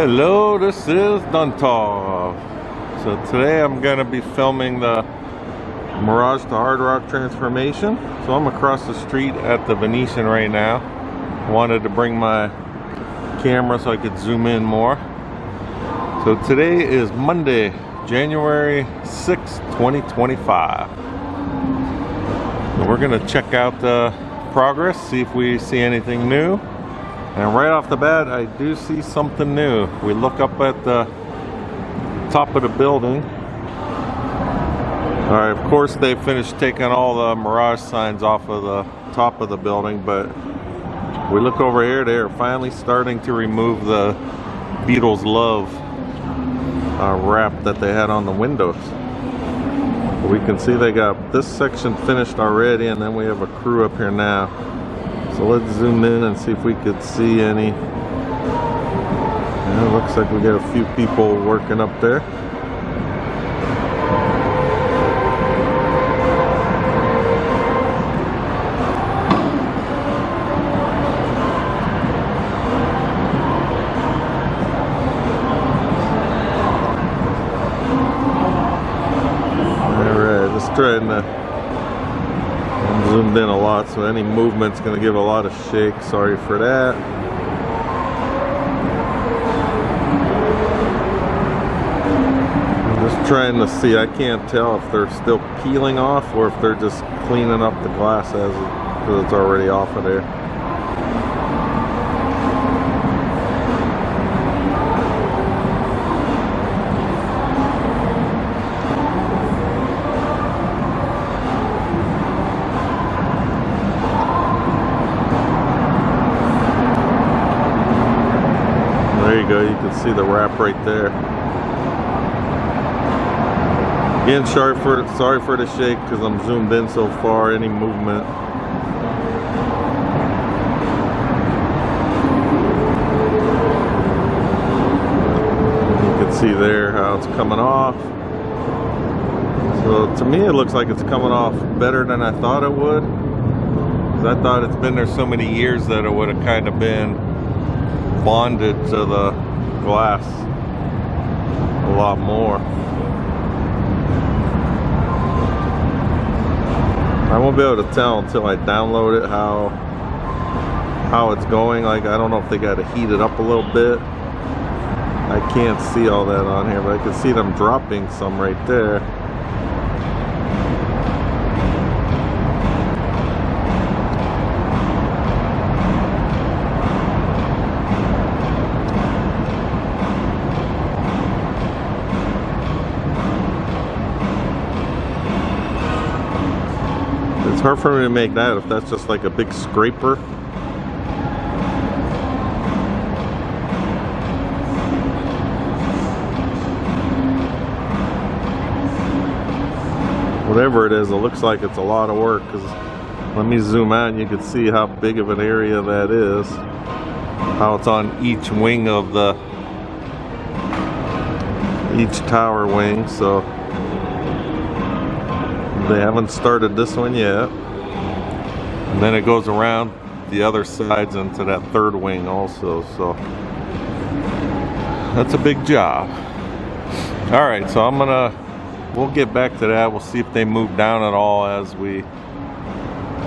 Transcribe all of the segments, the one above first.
Hello, this is Duntov. So today I'm going to be filming the Mirage to Hard Rock transformation. So I'm across the street at the Venetian right now. I wanted to bring my camera so I could zoom in more. So today is Monday, January 6th, 2025. So we're going to check out the progress, see if we see anything new. And right off the bat, I do see something new. We look up at the top of the building. All right, of course they finished taking all the Mirage signs off of the top of the building, but we look over here, they're finally starting to remove the Beatles Love wrap that they had on the windows. We can see they got this section finished already, and then we have a crew up here now. So let's zoom in and see if we could see any. Yeah, it looks like we got a few people working up there. Alright, let's try and zoomed in a lot, so any movement's going to give a lot of shake. Sorry for that. I'm just trying to see. I can't tell if they're still peeling off or if they're just cleaning up the glass because it's already off of there. There you go, you can see the wrap right there. Again, sorry for the shake because I'm zoomed in so far, any movement. You can see there how it's coming off. So to me it looks like it's coming off better than I thought it would. Because I thought it's been there so many years that it would have kind of been bonded to the glass a lot more. I won't be able to tell until I download it how it's going. Like, I don't know if they got to heat it up a little bit. I can't see all that on here, but I can see them dropping some right there. It's hard for me to make that if that's just like a big scraper. Whatever it is, it looks like it's a lot of work. Because let me zoom out and you can see how big of an area that is. How it's on each wing of each tower wing. So they haven't started this one yet. And then it goes around the other sides into that third wing also. So that's a big job. Alright, so we'll get back to that. We'll see if they move down at all as we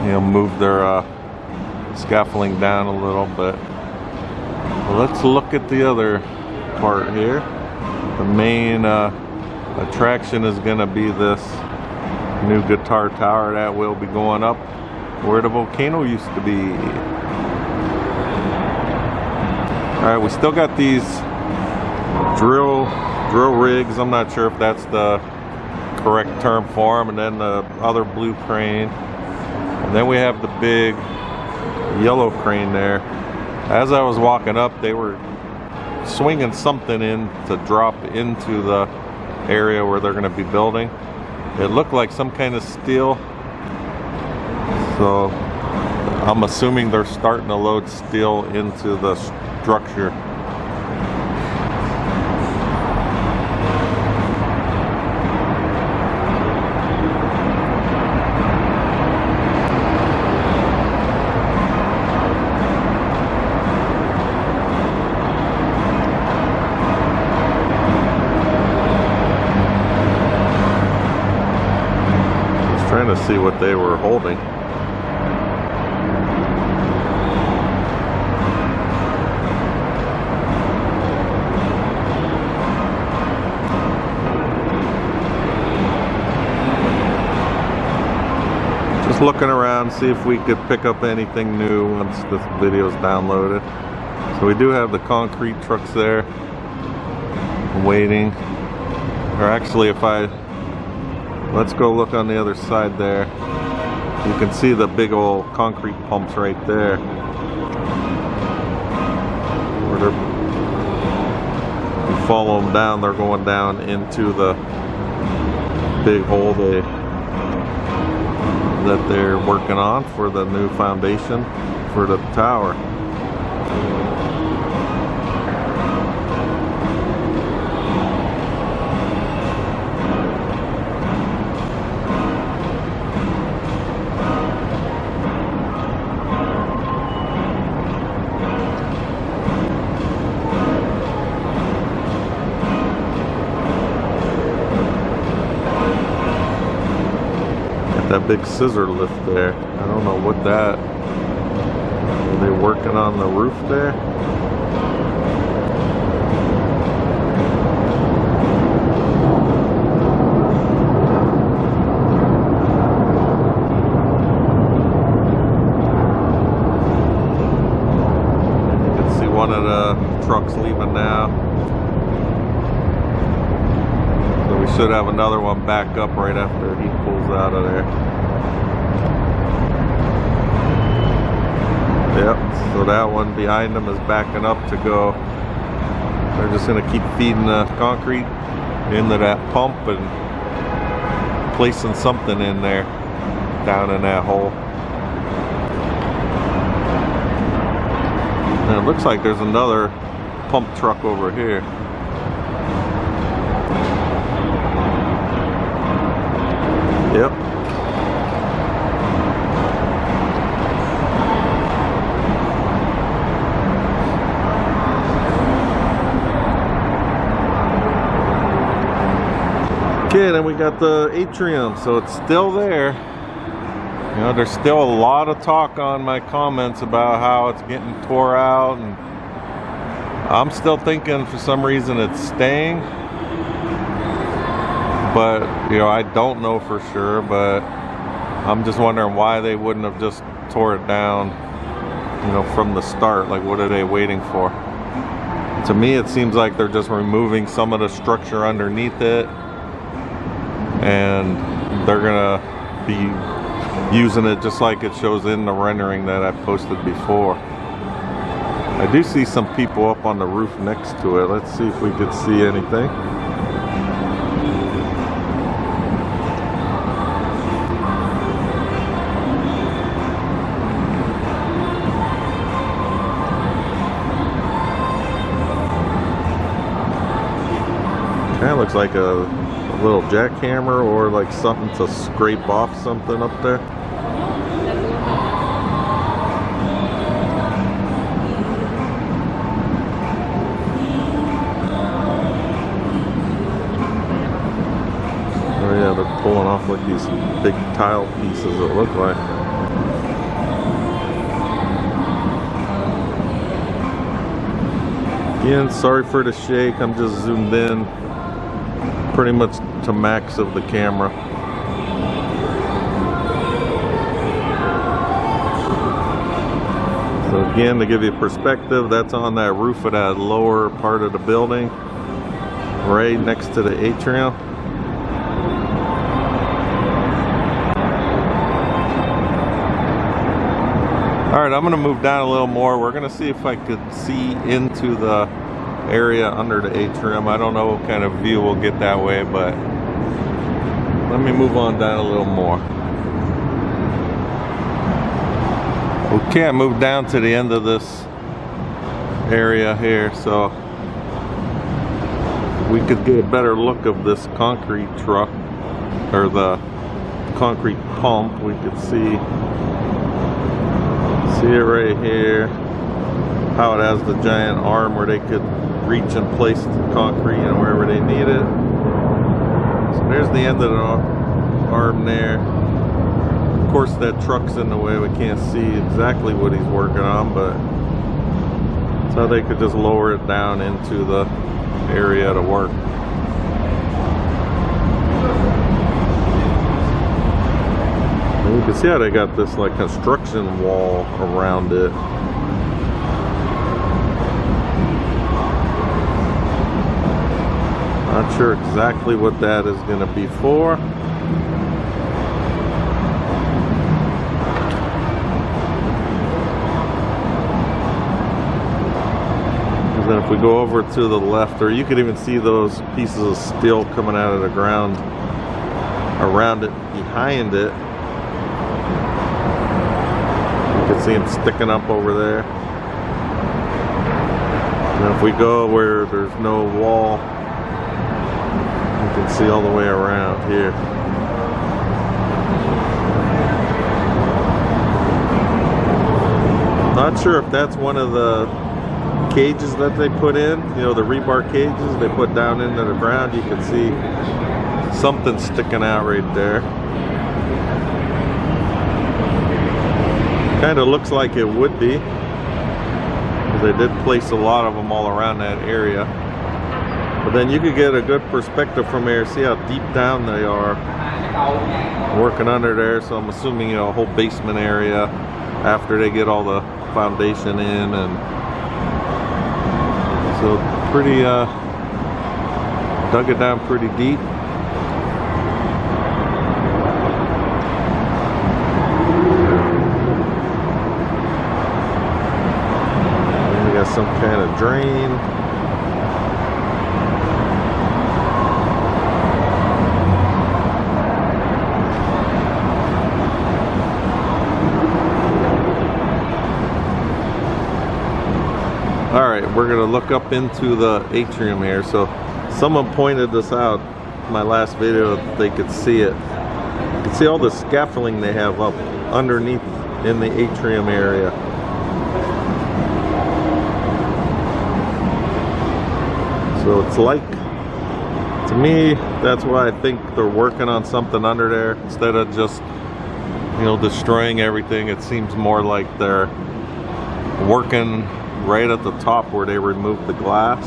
move their scaffolding down a little bit. Let's look at the other part here. The main attraction is going to be this new guitar tower that will be going up where the volcano used to be. Alright, we still got these drill rigs. I'm not sure if that's the correct term for them. And then the other blue crane. And then we have the big yellow crane there. As I was walking up, they were swinging something in to drop into the area where they're going to be building. It looked like some kind of steel, so I'm assuming they're starting to load steel into the structure. Trying to see what they were holding. Just looking around, see if we could pick up anything new once this video is downloaded. So we do have the concrete trucks there waiting. Or actually, let's go look on the other side there. You can see the big old concrete pumps right there. You follow them down, they're going down into the big hole that they're working on for the new foundation for the tower. That big scissor lift there. I don't know what that. Are they working on the roof there? You can see one of the trucks leaving now. So we should have another one back up right after he pulls out of there. Yep, so that one behind them is backing up to go. They're just going to keep feeding the concrete into that pump and placing something in there down in that hole. And it looks like there's another pump truck over here. Yep. Okay, then we got the atrium, so it's still there. You know, there's still a lot of talk on my comments about how it's getting tore out, and I'm still thinking for some reason it's staying. But, you know, I don't know for sure, but I'm just wondering why they wouldn't have just tore it down, you know, from the start. Like, what are they waiting for? To me, it seems like they're just removing some of the structure underneath it, and they're gonna be using it just like it shows in the rendering that I posted before. I do see some people up on the roof next to it. Let's see if we could see anything. Kind of looks like a little jackhammer or like something to scrape off something up there. Oh yeah, they're pulling off like these big tile pieces, it look like. Again, sorry for the shake, I'm just zoomed in pretty much to max of the camera. So again, to give you perspective, that's on that roof of that lower part of the building, right next to the atrium. Alright, I'm going to move down a little more. We're going to see if I could see into the area under the atrium. I don't know what kind of view we'll get that way, but let me move on down a little more. Okay, I moved down to the end of this area here, so we could get a better look of this concrete truck, or the concrete pump. We could see it right here, how it has the giant arm where they could reach and place the concrete and wherever they need it. So there's the end of the arm there. course, that truck's in the way. We can't see exactly what he's working on, but so they could just lower it down into the area to work. And you can see how they got this like construction wall around it. Not sure exactly what that is going to be for. And then if we go over to the left, or you could even see those pieces of steel coming out of the ground around it, behind it. You can see them sticking up over there. And if we go where there's no wall, you can see all the way around here. Not sure if that's one of the cages that they put in, you know, the rebar cages they put down into the ground. You can see something sticking out right there. Kind of looks like it would be, because they did place a lot of them all around that area. But then you could get a good perspective from here, see how deep down they are working under there. So I'm assuming, you know, a whole basement area after they get all the foundation in, and so pretty dug it down pretty deep. And we got some kind of drain. Alright, we're going to look up into the atrium here. So someone pointed this out in my last video that they could see it. You can see all the scaffolding they have up underneath in the atrium area. So it's like, to me, that's why I think they're working on something under there instead of just, you know, destroying everything. It seems more like they're working right at the top where they removed the glass.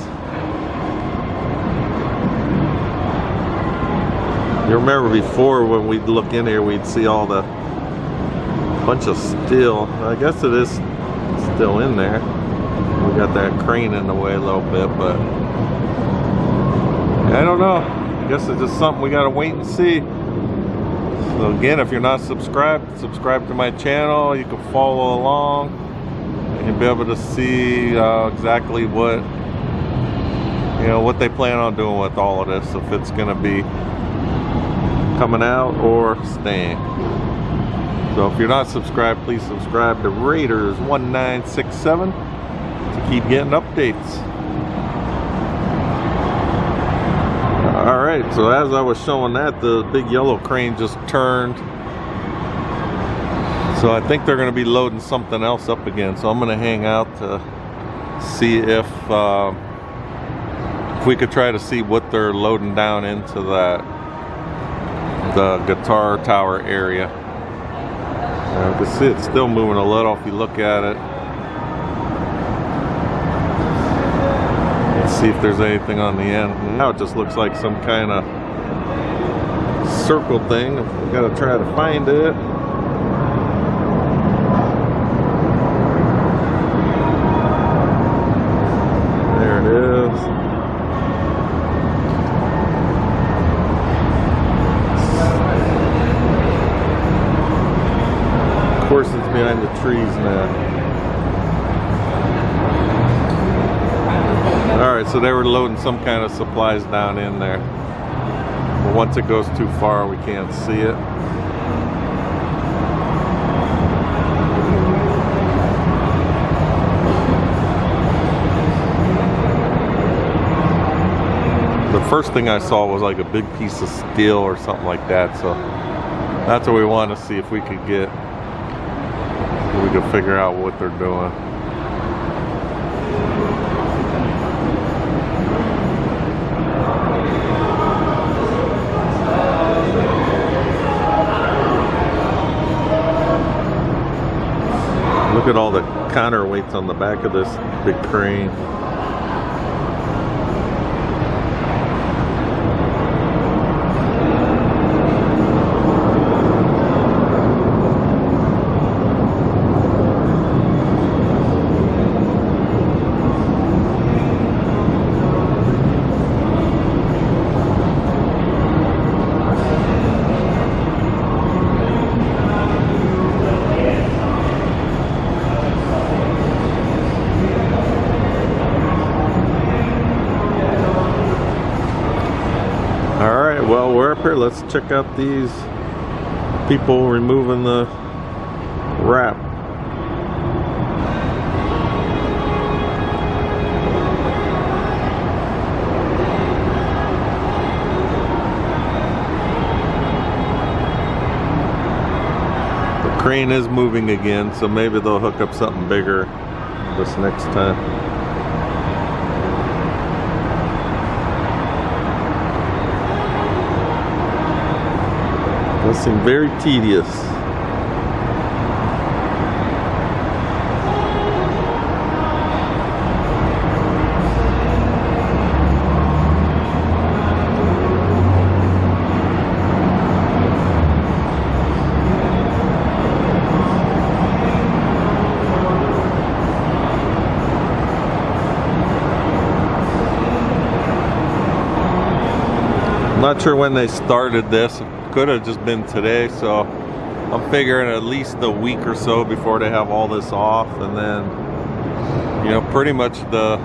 You remember before when we'd look in here, we'd see all the bunch of steel. I guess it is still in there. We got that crane in the way a little bit, but I don't know. I guess it's just something we gotta wait and see. So again, if you're not subscribed, subscribe to my channel. You can follow along. You'll be able to see exactly what, you know, what they plan on doing with all of this, if it's going to be coming out or staying. So if you're not subscribed, please subscribe to Raiders1967 to keep getting updates. Alright, so as I was showing that, the big yellow crane just turned. So I think they're going to be loading something else up again. So I'm going to hang out to see if we could try to see what they're loading down into the guitar tower area. You can see it's still moving a little if you look at it. Let's see if there's anything on the end. Now it just looks like some kind of circle thing. We got to try to find it. Of course, it's behind the trees now. Alright, so they were loading some kind of supplies down in there. But once it goes too far, we can't see it. The first thing I saw was like a big piece of steel or something like that, so that's what we want to see if we could get. We can figure out what they're doing. Look at all the counterweights on the back of this big crane. Well, we're up here. Let's check out these people removing the wrap. The crane is moving again, so maybe they'll hook up something bigger this next time. Does seem very tedious. I'm not sure when they started this. Could have just been today, so I'm figuring at least a week or so before they have all this off, and then, you know, pretty much the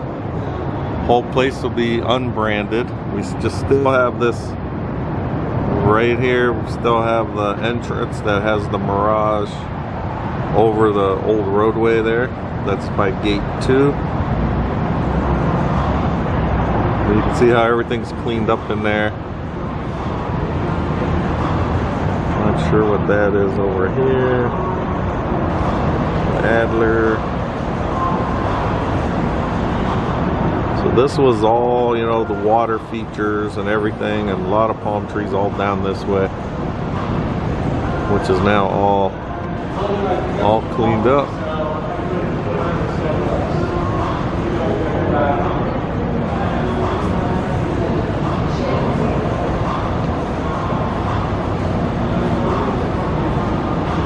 whole place will be unbranded. We just still have this right here. We still have the entrance that has the Mirage over the old roadway there. That's by gate 2. You can see how everything's cleaned up in there. Not sure what that is over here. Adler. So this was all, you know, the water features and everything, and a lot of palm trees all down this way, which is now all cleaned up.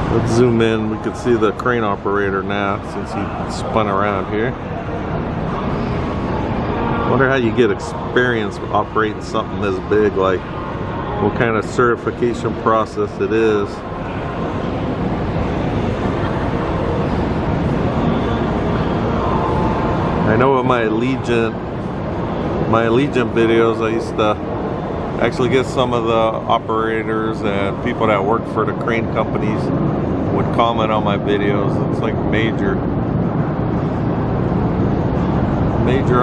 Let's zoom in. We can see the crane operator now since he spun around here. Wonder how you get experience operating something this big, like what kind of certification process it is. I know with my Allegiant videos, I used to actually get some of the operators and people that work for the crane companies would comment on my videos. It's like major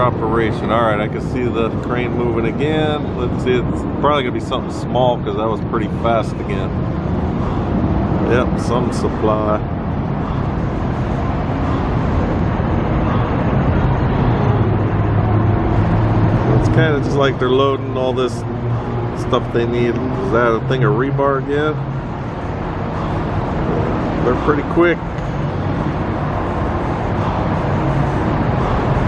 operation. All right, I can see the crane moving again. Let's see, it's probably gonna be something small because that was pretty fast again. Yep, some supply. It's kind of just like they're loading all this stuff they need. Is that a thing of rebar again? They're pretty quick.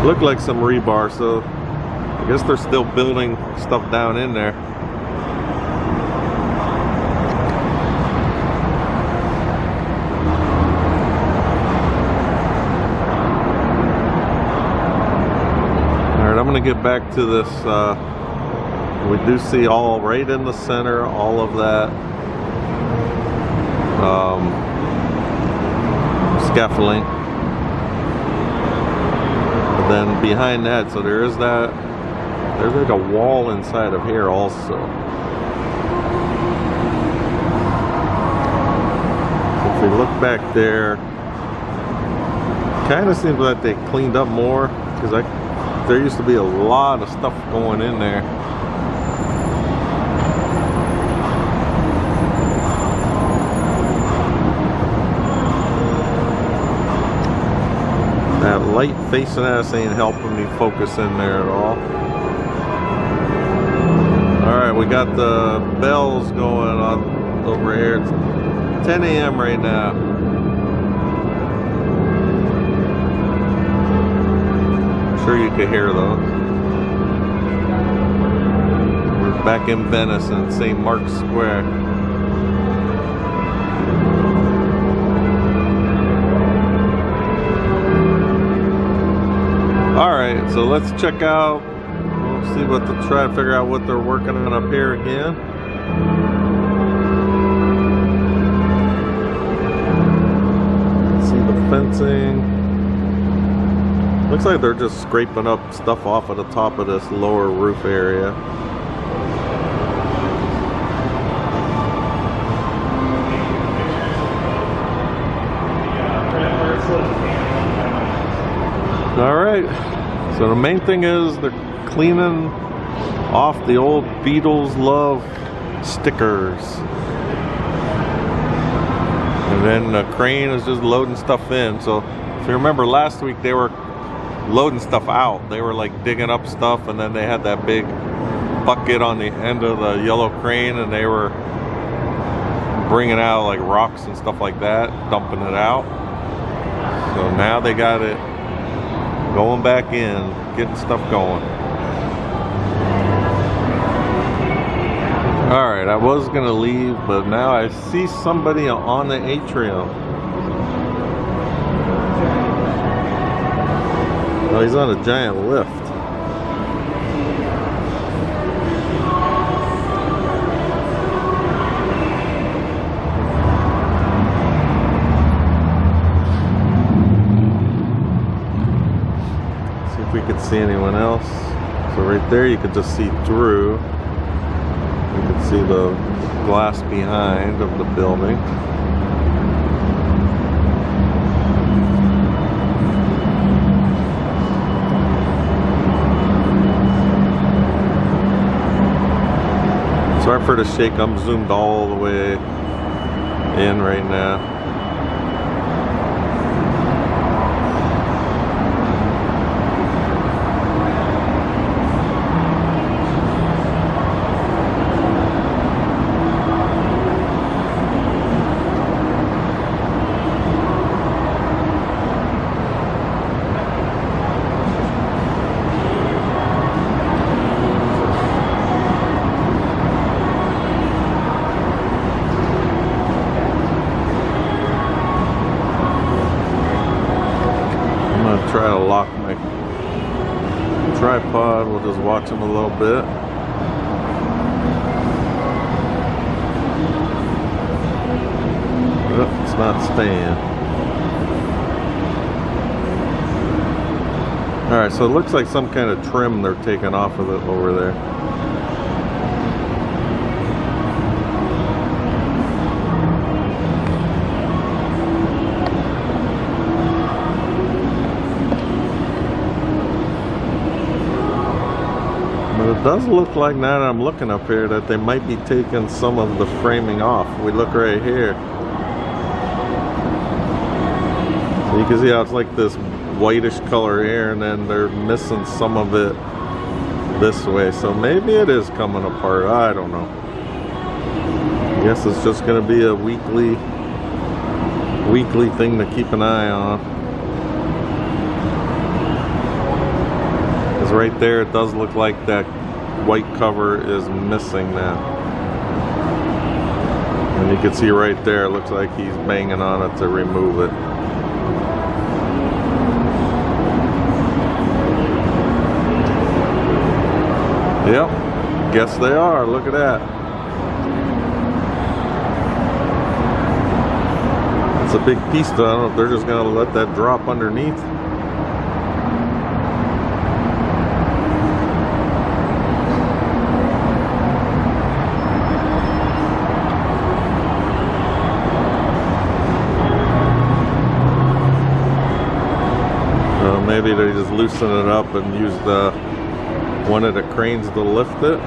Look like some rebar, so I guess they're still building stuff down in there. Alright, I'm gonna get back to this. We do see all right in the center, all of that scaffolding. But then behind that, so there is that, there's like a wall inside of here also. If we look back there, kind of seems like they cleaned up more, because there used to be a lot of stuff going in there. That light facing us ain't helping me focus in there at all. Alright, we got the bells going on over here. It's 10 a.m. right now. sure you could hear those. We're back in Venice in St. Mark's Square. Alright, so let's check out, we'll see what they'll try to figure out what they're working on up here again. See the fencing. Looks like they're just scraping up stuff off of the top of this lower roof area. Alright, so the main thing is they're cleaning off the old Beatles Love stickers. And then the crane is just loading stuff in. So if you remember last week, they were loading stuff out. They were like digging up stuff, and then they had that big bucket on the end of the yellow crane, and they were bringing out like rocks and stuff like that, dumping it out. So now they got it going back in, getting stuff going. Alright, I was gonna leave, but now I see somebody on the atrium. Oh, he's on a giant lift. See if we could see anyone else. So right there you could just see through. You can see the glass behind of the building. Sorry for the shake, I'm zoomed all the way in right now. Try to lock my tripod. We'll just watch him a little bit. Oh, it's not staying. Alright, so it looks like some kind of trim they're taking off of it over there. It does look like, now that I'm looking up here, that they might be taking some of the framing off. We look right here. So you can see how it's like this whitish color here, and then they're missing some of it this way. So maybe it is coming apart. I don't know. I guess it's just going to be a weekly thing to keep an eye on. Because right there, it does look like that white cover is missing now. And you can see right there, it looks like he's banging on it to remove it. Yep, guess they are. Look at that. It's a big piece though. I don't know if they're just going to let that drop underneath. Maybe they just loosen it up and use one of the cranes to lift it.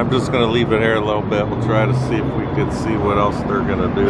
I'm just gonna leave it here a little bit. We'll try to see if we can see what else they're gonna do.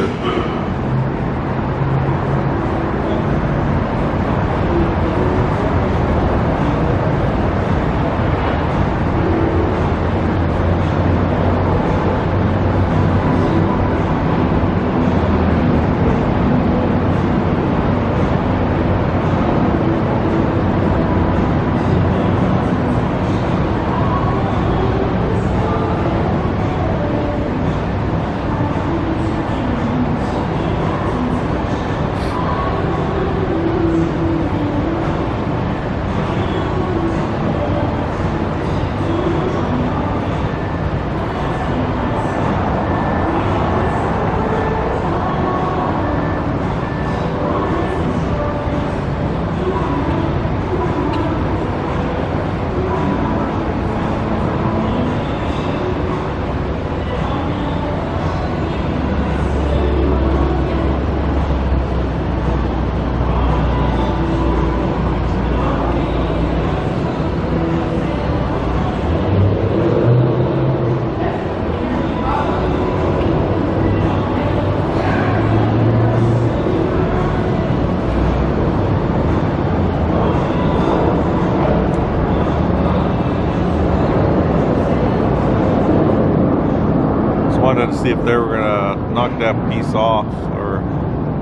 Wanted to see if they were gonna knock that piece off or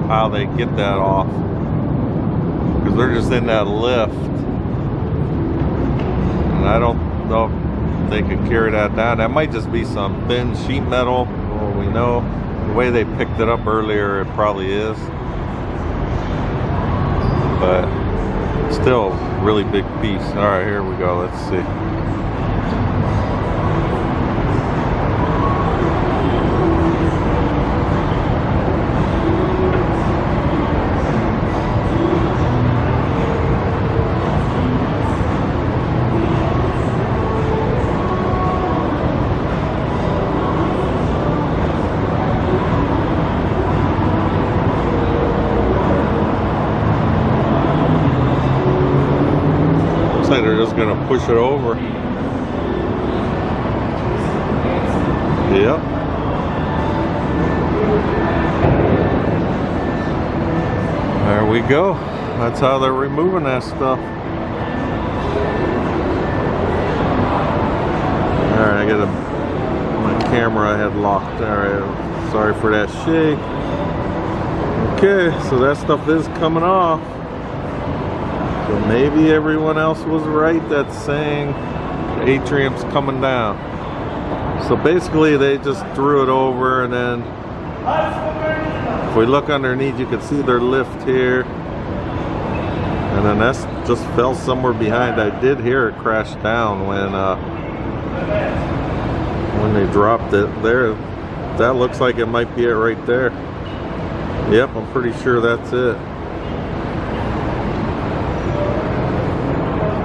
how they get that off, because they're just in that lift and I don't know if they could carry that down. That might just be some thin sheet metal. Well, we know the way they picked it up earlier, it probably is, but still really big piece. All right, here we go. Let's see. They're just gonna push it over. Yep. There we go. That's how they're removing that stuff. Alright, I got my camera I had locked. Alright, sorry for that shake. Okay, so that stuff is coming off. So maybe everyone else was right that's saying the Atrium's coming down. So basically they just threw it over, and then if we look underneath you can see their lift here. And then that's just fell somewhere behind. I did hear it crash down when they dropped it there. That looks like it might be it right there. Yep, I'm pretty sure that's it.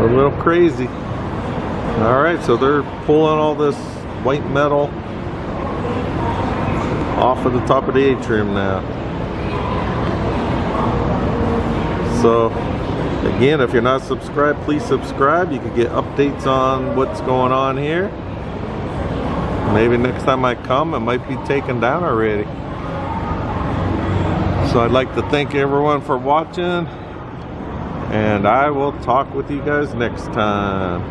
A little crazy. All right, so they're pulling all this white metal off of the top of the atrium now. So again, if you're not subscribed, please subscribe. You can get updates on what's going on here. Maybe next time I come, it might be taken down already. So I'd like to thank everyone for watching, and I will talk with you guys next time.